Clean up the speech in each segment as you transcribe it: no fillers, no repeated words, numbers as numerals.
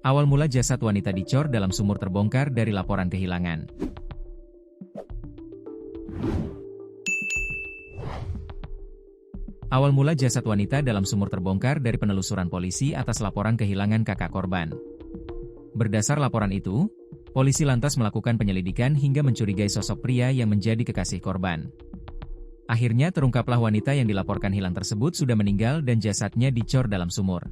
Awal mula jasad wanita dicor dalam sumur terbongkar dari laporan kehilangan. Awal mula jasad wanita dalam sumur terbongkar dari penelusuran polisi atas laporan kehilangan kakak korban. Berdasar laporan itu, polisi lantas melakukan penyelidikan hingga mencurigai sosok pria yang menjadi kekasih korban. Akhirnya terungkaplah wanita yang dilaporkan hilang tersebut sudah meninggal dan jasadnya dicor dalam sumur.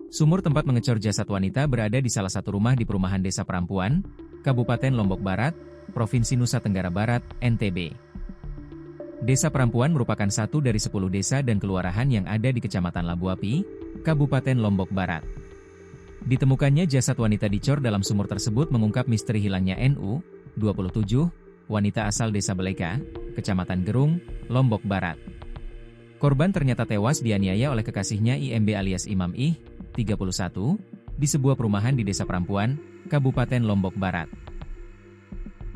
Sumur tempat mengecor jasad wanita berada di salah satu rumah di perumahan Desa Perampuan, Kabupaten Lombok Barat, Provinsi Nusa Tenggara Barat, NTB. Desa Perampuan merupakan satu dari 10 desa dan kelurahan yang ada di Kecamatan Labuapi, Kabupaten Lombok Barat. Ditemukannya jasad wanita dicor dalam sumur tersebut mengungkap misteri hilangnya NU, 27, wanita asal Desa Beleka, Kecamatan Gerung, Lombok Barat. Korban ternyata tewas dianiaya oleh kekasihnya IMB alias Imam Ih, 31, di sebuah perumahan di Desa Perampuan, Kabupaten Lombok Barat.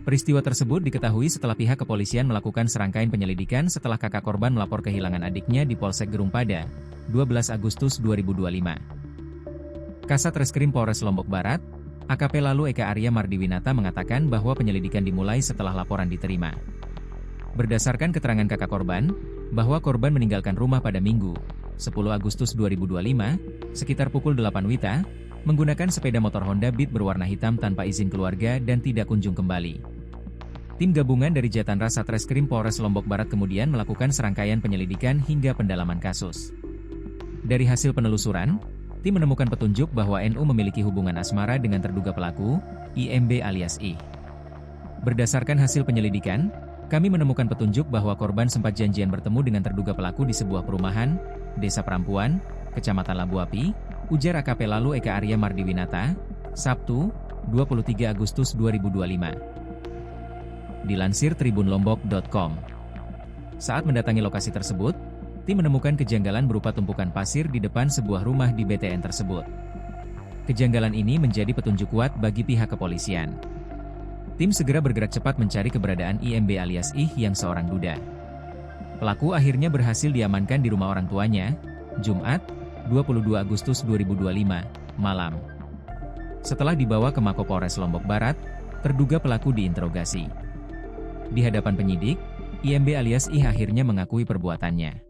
Peristiwa tersebut diketahui setelah pihak kepolisian melakukan serangkaian penyelidikan setelah kakak korban melapor kehilangan adiknya di Polsek Gerung pada 12 Agustus 2025. Kasat Reskrim Polres Lombok Barat, AKP Lalu Eka Arya Mardiwinata mengatakan bahwa penyelidikan dimulai setelah laporan diterima. Berdasarkan keterangan kakak korban, bahwa korban meninggalkan rumah pada Minggu, 10 Agustus 2025, sekitar pukul 8 WITA, menggunakan sepeda motor Honda Beat berwarna hitam tanpa izin keluarga dan tidak kunjung kembali. Tim gabungan dari Jatanra Satreskrim Polres Lombok Barat kemudian melakukan serangkaian penyelidikan hingga pendalaman kasus. Dari hasil penelusuran, tim menemukan petunjuk bahwa NU memiliki hubungan asmara dengan terduga pelaku, IMB alias I. Berdasarkan hasil penyelidikan, kami menemukan petunjuk bahwa korban sempat janjian bertemu dengan terduga pelaku di sebuah perumahan, Desa Perampuan, Kecamatan Labuapi, ujar AKP Lalu Eka Arya Mardiwinata, Sabtu, 23 Agustus 2025. Dilansir tribunlombok.com. Saat mendatangi lokasi tersebut, tim menemukan kejanggalan berupa tumpukan pasir di depan sebuah rumah di BTN tersebut. Kejanggalan ini menjadi petunjuk kuat bagi pihak kepolisian. Tim segera bergerak cepat mencari keberadaan IMB alias Ih yang seorang duda. Pelaku akhirnya berhasil diamankan di rumah orang tuanya, Jumat, 22 Agustus 2025, malam. Setelah dibawa ke Mako Polres Lombok Barat, terduga pelaku diinterogasi. Di hadapan penyidik, IMB alias Ih akhirnya mengakui perbuatannya.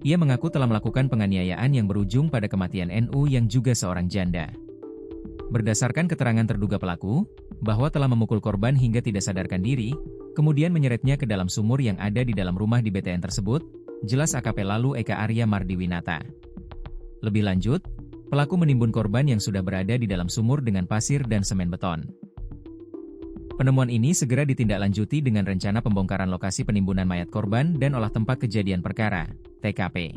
Ia mengaku telah melakukan penganiayaan yang berujung pada kematian NU yang juga seorang janda. Berdasarkan keterangan terduga pelaku, bahwa telah memukul korban hingga tidak sadarkan diri, kemudian menyeretnya ke dalam sumur yang ada di dalam rumah di BTN tersebut, jelas AKP Lalu Eka Arya Mardiwinata. Lebih lanjut, pelaku menimbun korban yang sudah berada di dalam sumur dengan pasir dan semen beton. Penemuan ini segera ditindaklanjuti dengan rencana pembongkaran lokasi penimbunan mayat korban dan olah tempat kejadian perkara, TKP.